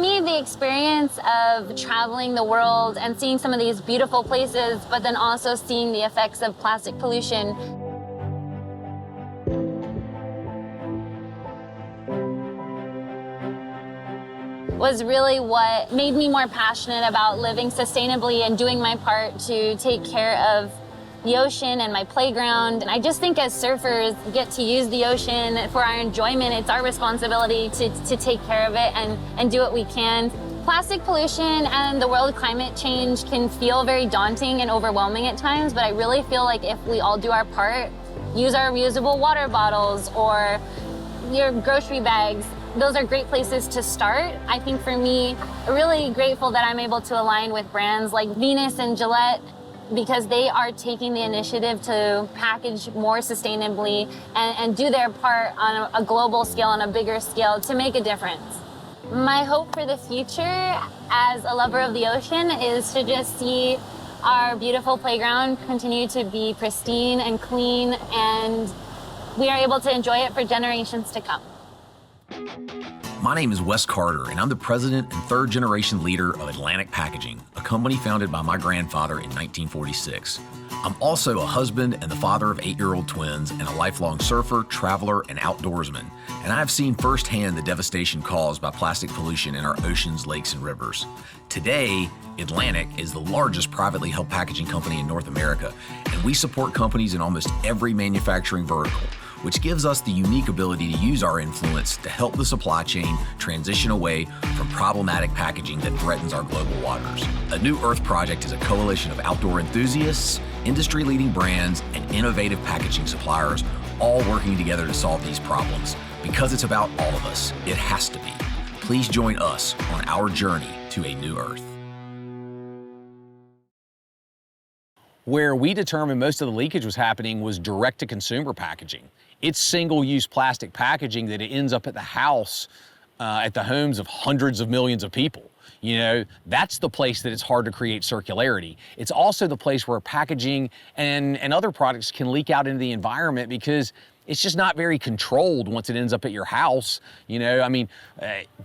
me, the experience of traveling the world and seeing some of these beautiful places, but then also seeing the effects of plastic pollution, was really what made me more passionate about living sustainably and doing my part to take care of the ocean and my playground. And I just think as surfers get to use the ocean for our enjoyment, it's our responsibility to take care of it and do what we can. Plastic pollution and the world climate change can feel very daunting and overwhelming at times, but I really feel like if we all do our part, use our reusable water bottles or your grocery bags, those are great places to start. I think for me, I'm really grateful that I'm able to align with brands like Venus and Gillette because they are taking the initiative to package more sustainably and do their part on a global scale, on a bigger scale, to make a difference. My hope for the future as a lover of the ocean is to just see our beautiful playground continue to be pristine and clean, and we are able to enjoy it for generations to come. My name is Wes Carter, and I'm the president and third-generation leader of Atlantic Packaging, a company founded by my grandfather in 1946. I'm also a husband and the father of 8-year-old twins and a lifelong surfer, traveler, and outdoorsman, and I've seen firsthand the devastation caused by plastic pollution in our oceans, lakes, and rivers. Today, Atlantic is the largest privately held packaging company in North America, and we support companies in almost every manufacturing vertical, which gives us the unique ability to use our influence to help the supply chain transition away from problematic packaging that threatens our global waters. A New Earth Project is a coalition of outdoor enthusiasts, industry-leading brands, and innovative packaging suppliers, all working together to solve these problems. Because it's about all of us, it has to be. Please join us on our journey to a new Earth. Where we determined most of the leakage was happening was direct-to-consumer packaging. It's single-use plastic packaging that it ends up at the house, at the homes of hundreds of millions of people. You know, that's the place that it's hard to create circularity. It's also the place where packaging and other products can leak out into the environment because it's just not very controlled once it ends up at your house. You know, I mean,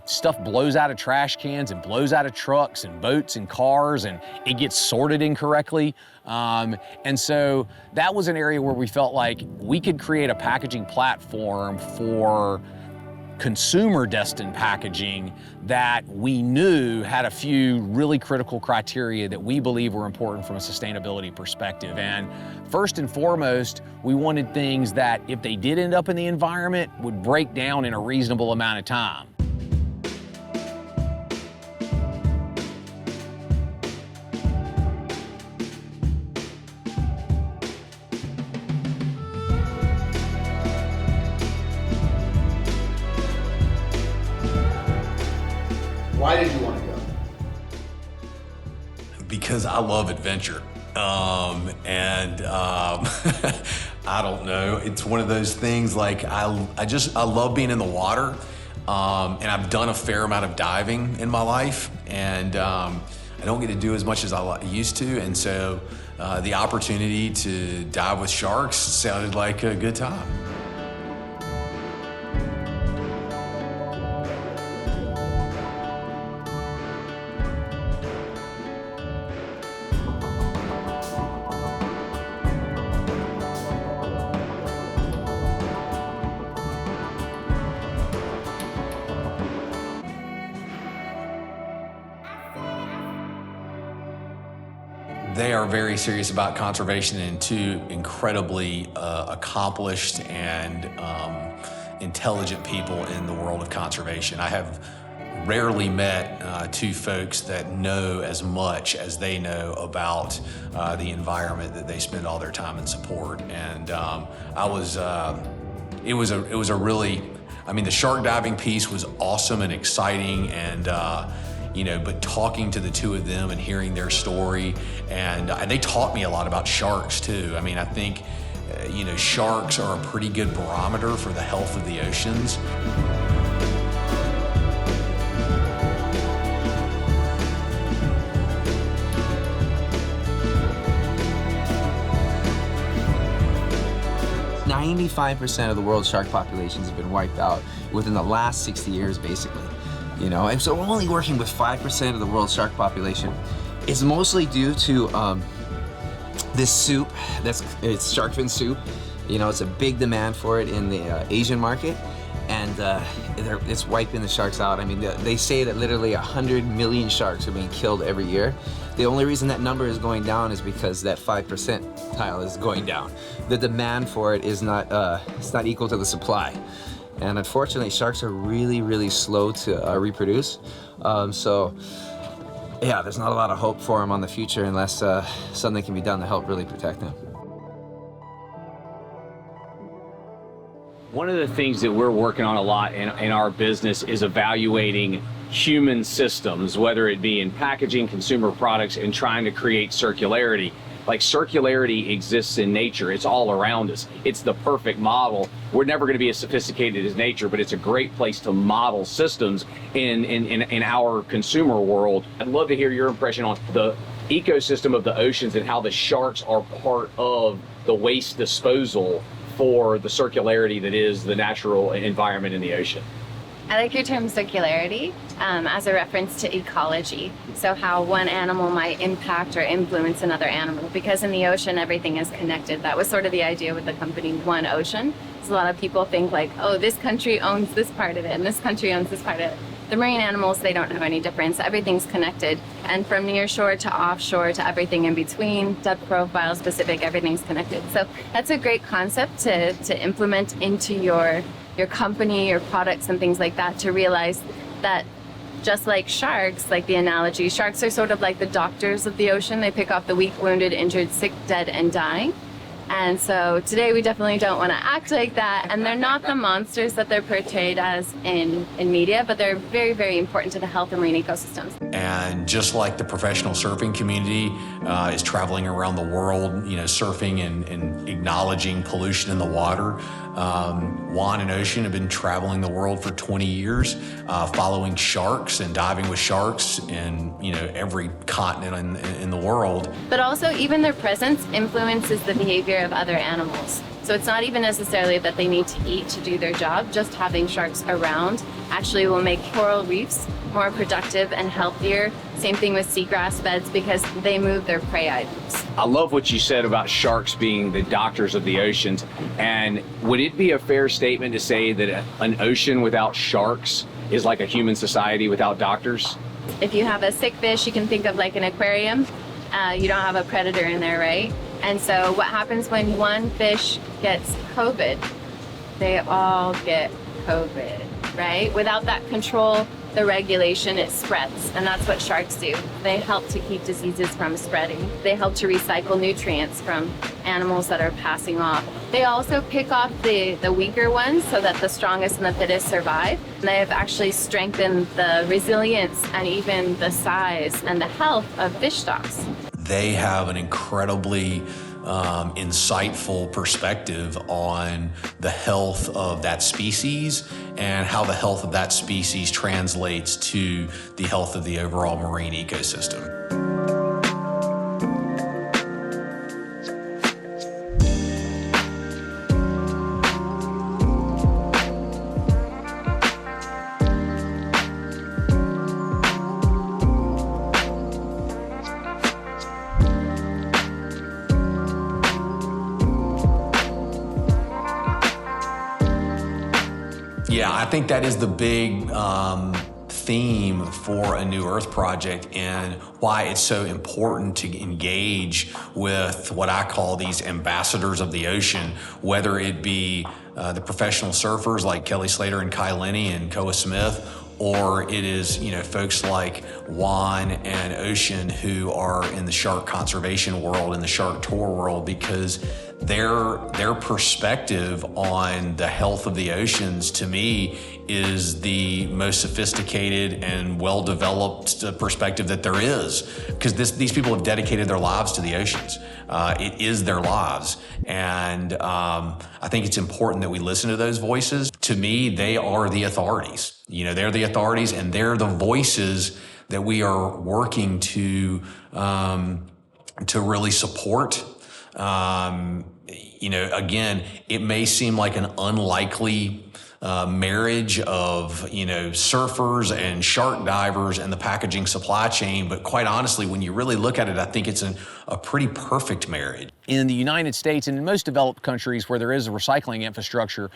stuff blows out of trash cans and blows out of trucks and boats and cars, and it gets sorted incorrectly. And so that was an area where we felt like we could create a packaging platform for consumer-destined packaging that we knew had a few really critical criteria that we believe were important from a sustainability perspective. And first and foremost, we wanted things that, if they did end up in the environment, would break down in a reasonable amount of time. Why did you want to go? Because I love adventure. I don't know. It's one of those things like I love being in the water. And I've done a fair amount of diving in my life, and I don't get to do as much as I used to. And so the opportunity to dive with sharks sounded like a good time. They are very serious about conservation, and two incredibly accomplished and intelligent people in the world of conservation. I have rarely met two folks that know as much as they know about the environment that they spend all their time and support. And it was a really, I mean, the shark diving piece was awesome and exciting, and but talking to the two of them and hearing their story, and they taught me a lot about sharks too. I mean, I think, sharks are a pretty good barometer for the health of the oceans. .95% of the world's shark populations have been wiped out within the last 60 years, basically. you know? And so we're only working with 5% of the world's shark population. It's mostly due to this soup, it's shark fin soup. You know, it's a big demand for it in the Asian market, and it's wiping the sharks out. I mean, they say that literally 100 million sharks are being killed every year. The only reason that number is going down is because that 5% tile is going down. The demand for it is not, it's not equal to the supply. And unfortunately, sharks are really, really slow to reproduce. So yeah, there's not a lot of hope for them on the future unless something can be done to help really protect them. One of the things that we're working on a lot in our business is evaluating human systems, whether it be in packaging, consumer products, and trying to create circularity. Like, circularity exists in nature. It's all around us. It's the perfect model. We're never going to be as sophisticated as nature, but it's a great place to model systems in our consumer world. I'd love to hear your impression on the ecosystem of the oceans and how the sharks are part of the waste disposal for the circularity that is the natural environment in the ocean. I like your term circularity as a reference to ecology. So how one animal might impact or influence another animal, because in the ocean, everything is connected. That was sort of the idea with the company One Ocean. So a lot of people think like, oh, this country owns this part of it and this country owns this part of it. The marine animals, they don't know any difference. Everything's connected. And from near shore to offshore to everything in between, depth profile, specific, everything's connected. So that's a great concept to implement into your company, your products and things like that, to realize that just like sharks, like the analogy, sharks are sort of like the doctors of the ocean. They pick off the weak, wounded, injured, sick, dead, and dying. And so today we definitely don't want to act like that. And they're not the monsters that they're portrayed as in media, but they're very, very important to the health of marine ecosystems. And just like the professional surfing community is traveling around the world, you know, surfing and acknowledging pollution in the water, Juan and Ocean have been traveling the world for 20 years, following sharks and diving with sharks in, you know, every continent in the world. But also even their presence influences the behavior of other animals. So it's not even necessarily that they need to eat to do their job. Just having sharks around actually will make coral reefs more productive and healthier. Same thing with seagrass beds, because they move their prey items. I love what you said about sharks being the doctors of the oceans. And would it be a fair statement to say that an ocean without sharks is like a human society without doctors? If you have a sick fish, you can think of like an aquarium. You don't have a predator in there, right? And so what happens when one fish gets COVID? They all get COVID, right? Without that control, the regulation, it spreads. And that's what sharks do. They help to keep diseases from spreading. They help to recycle nutrients from animals that are passing off. They also pick off the weaker ones so that the strongest and the fittest survive. And they have actually strengthened the resilience and even the size and the health of fish stocks. They have an incredibly insightful perspective on the health of that species and how the health of that species translates to the health of the overall marine ecosystem. Yeah, I think that is the big theme for a New Earth project, and why it's so important to engage with what I call these ambassadors of the ocean, whether it be the professional surfers like Kelly Slater and Kai Lenny and Koa Smith, or it is, you know, folks like Juan and Ocean who are in the shark conservation world and the shark tour world, because their perspective on the health of the oceans, to me, is the most sophisticated and well-developed perspective that there is, because these people have dedicated their lives to the oceans. It is their lives, and I think it's important that we listen to those voices. To me, they are the authorities. You know, they're the authorities, and they're the voices that we are working to really support. You know, again, it may seem like an unlikely marriage of, surfers and shark divers and the packaging supply chain. But quite honestly, when you really look at it, I think it's a pretty perfect marriage. In the United States and in most developed countries where there is a recycling infrastructure,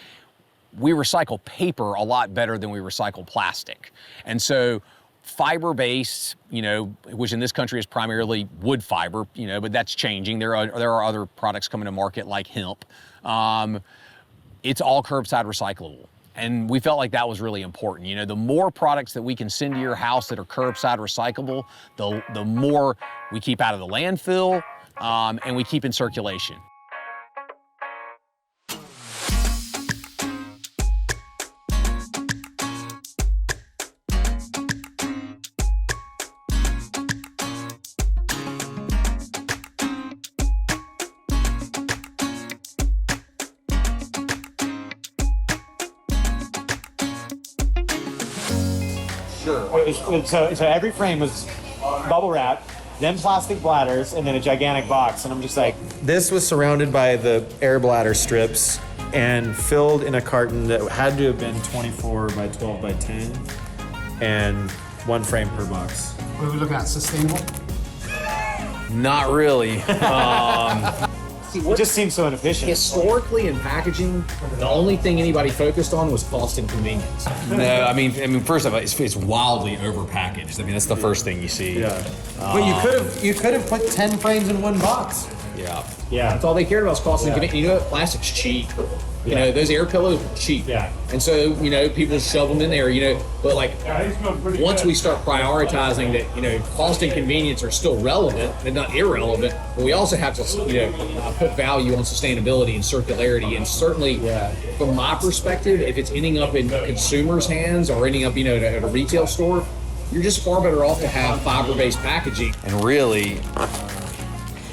we recycle paper a lot better than we recycle plastic. And so fiber-based, which in this country is primarily wood fiber, but that's changing. There are other products coming to market like hemp. It's all curbside recyclable. And we felt like that was really important. The more products that we can send to your house that are curbside recyclable, the more we keep out of the landfill, and we keep in circulation. So every frame was bubble wrap, then plastic bladders, and then a gigantic box. And I'm just like, this was surrounded by the air bladder strips and filled in a carton that had to have been 24 by 12 by 10, and one frame per box. What are we looking at, sustainable? Not really. It just seems so inefficient. Historically in packaging, the only thing anybody focused on was cost and convenience. No, I mean, first of all, it's wildly overpackaged. I mean, that's the first thing you see. Yeah. But you could have put 10 frames in one box. Yeah. Yeah. That's all they cared about was cost and convenience. You know what? Plastic's cheap. Those air pillows are cheap. Yeah. And so, people shove them in there, but like once we start prioritizing that, cost and convenience are still relevant and not irrelevant, but we also have to, put value on sustainability and circularity. And certainly from my perspective, if it's ending up in consumers' hands or ending up, at a retail store, you're just far better off to have fiber-based packaging. And really,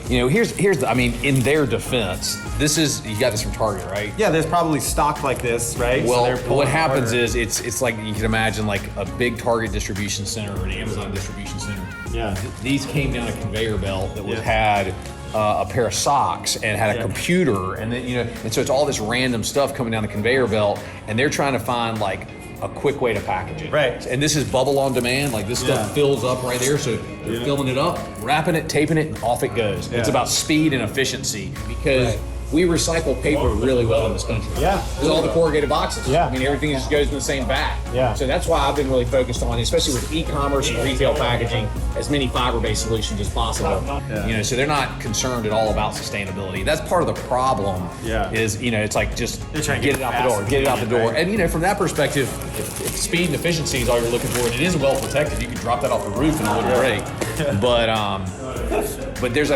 here's in their defense, you got this from Target, right? Yeah, there's probably stock like this, right? Well, what happens is it's like you can imagine like a big Target distribution center or an Amazon distribution center. Yeah. These came down a conveyor belt that had a pair of socks and had a computer, and then and so it's all this random stuff coming down the conveyor belt, and they're trying to find like a quick way to package it. Right. And this is bubble on demand. Like this stuff fills up right there. So they're filling it up, wrapping it, taping it, and off it goes. Yeah. It's about speed and efficiency because we recycle paper really well in this country. Yeah. There's all the corrugated boxes. Yeah. I mean, everything just goes in the same bag. Yeah. So that's why I've been really focused on, especially with e-commerce and retail packaging, as many fiber-based solutions as possible. Yeah. So they're not concerned at all about sustainability. That's part of the problem. Yeah. Is, it's like just get it out the door, get it out the door. Right. And, from that perspective, if speed and efficiency is all you're looking for, and it is well protected, you can drop that off the roof and it wouldn't break. But there's,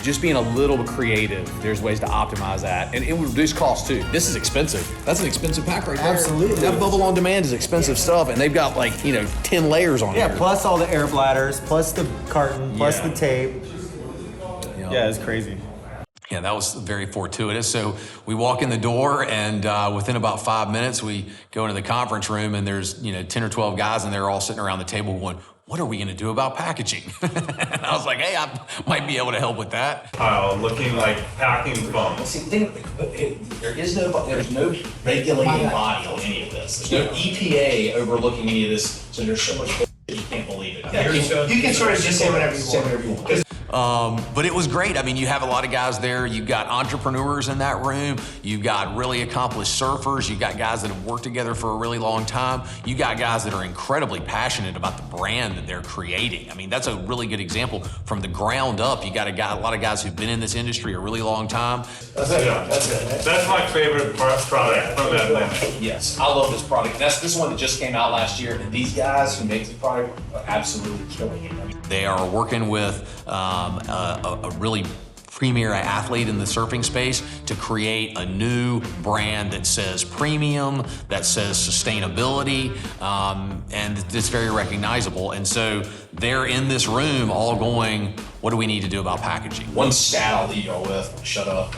just being a little creative, there's ways to optimize that. And it would reduce costs too. This is expensive. That's an expensive pack right there. Absolutely. That bubble on demand is expensive stuff, and they've got 10 layers on it. Yeah, plus all the air bladders, plus the carton, plus the tape. Yeah, it's crazy. Yeah, that was very fortuitous. So we walk in the door, and within about 5 minutes, we go into the conference room, and there's 10 or 12 guys, and they're all sitting around the table going, "What are we going to do about packaging?" And I was like, "Hey, I might be able to help with that." Looking like packing foam. There's no regulating body on any of this. There's no EPA overlooking any of this. So there's so much you can't believe it. Yeah, you can sort of just say whatever you want. But it was great. You have a lot of guys there. You've got entrepreneurs in that room. You've got really accomplished surfers. You've got guys that have worked together for a really long time. You got guys that are incredibly passionate about the brand that they're creating. That's a really good example from the ground up. You got a lot of guys who've been in this industry a really long time. That's it. That's my favorite product from that line. Yes, I love this product. This one that just came out last year, and these guys who make the product are absolutely killing it. They are working with a really premier athlete in the surfing space to create a new brand that says premium, that says sustainability, and it's very recognizable. And so they're in this room all going, what do we need to do about packaging? One stat I'll leave y'all with, shut up.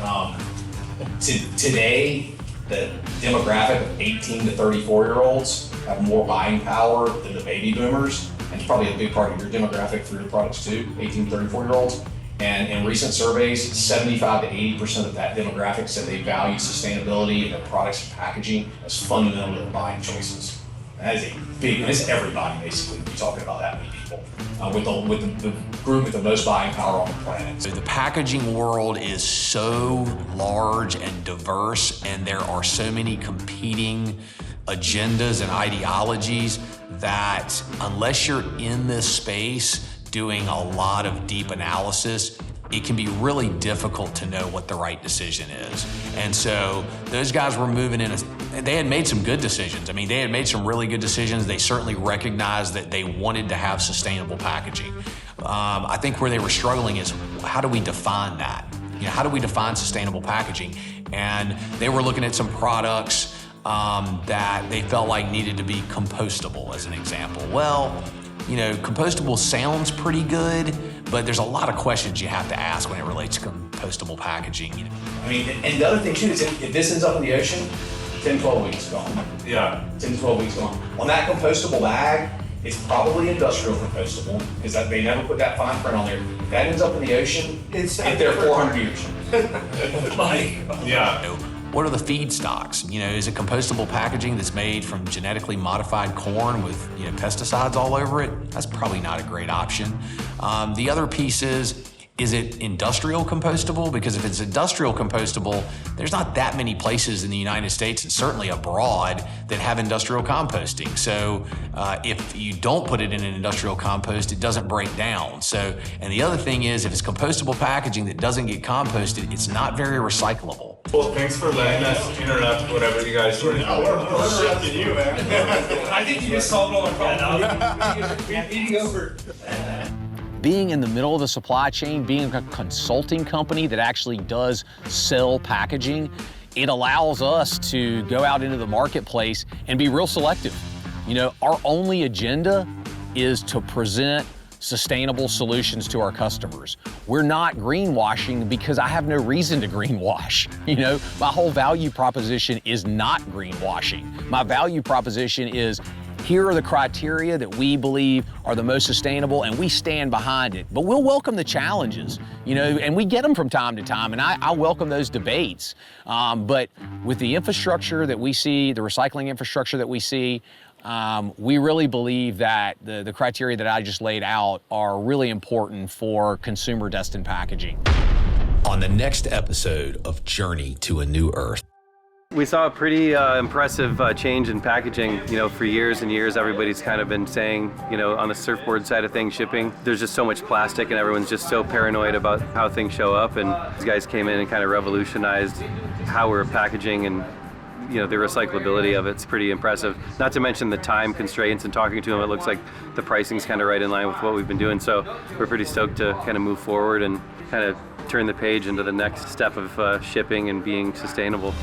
Today, the demographic of 18 to 34-year-olds have more buying power than the baby boomers. And it's probably a big part of your demographic for your products too, 18 to 34-year-olds. And in recent surveys, 75 to 80% of that demographic said they value sustainability in their products and packaging as fundamental to their buying choices. That is a big, and it's everybody basically. We're talking about that many people with the group with the most buying power on the planet. So the packaging world is so large and diverse, and there are so many competing agendas and ideologies that unless you're in this space doing a lot of deep analysis, it can be really difficult to know what the right decision is. And so those guys were moving in, they had made some good decisions. I mean, they had made some really good decisions. They certainly recognized that they wanted to have sustainable packaging. I think where they were struggling is, how do we define that? You know, how do we define sustainable packaging? And they were looking at some products that they felt like needed to be compostable, as an example. Well, you know, compostable sounds pretty good, but there's a lot of questions you have to ask when it relates to compostable packaging. You know? I mean, and the other thing too is if this ends up in the ocean, 10, 12 weeks gone. Yeah. 10 to 12 weeks gone. On that compostable bag, it's probably industrial compostable, because they never put that fine print on there. If that ends up in the ocean, it's there 400 years. Yeah. You know, what are the feedstocks? You know, is it compostable packaging that's made from genetically modified corn with, you know, pesticides all over it? That's probably not a great option. The other piece is it industrial compostable? Because if it's industrial compostable, there's not that many places in the United States and certainly abroad that have industrial composting. So if you don't put it in an industrial compost, it doesn't break down. So, and the other thing is, if it's compostable packaging that doesn't get composted, it's not very recyclable. Well, thanks for letting us interrupt whatever you guys were doing. We're interrupting you, man. I think you just solved all our problems. We're eating over. Being in the middle of the supply chain, being a consulting company that actually does sell packaging, it allows us to go out into the marketplace and be real selective. You know, our only agenda is to present sustainable solutions to our customers. We're not greenwashing because I have no reason to greenwash. You know, my whole value proposition is not greenwashing. My value proposition is, here are the criteria that we believe are the most sustainable, and we stand behind it. But we'll welcome the challenges, you know, and we get them from time to time, and I welcome those debates. But with the infrastructure that we see, the recycling infrastructure that we see, we really believe that the criteria that I just laid out are really important for consumer destined packaging. On the next episode of Journey to a New Earth. We saw a pretty impressive change in packaging. You know, for years and years, everybody's kind of been saying, you know, on the surfboard side of things, shipping, there's just so much plastic and everyone's just so paranoid about how things show up. And these guys came in and kind of revolutionized how we're packaging, and you know, the recyclability of it's pretty impressive. Not to mention the time constraints, and talking to them, it looks like the pricing's kind of right in line with what we've been doing. So we're pretty stoked to kind of move forward and kind of turn the page into the next step of shipping and being sustainable.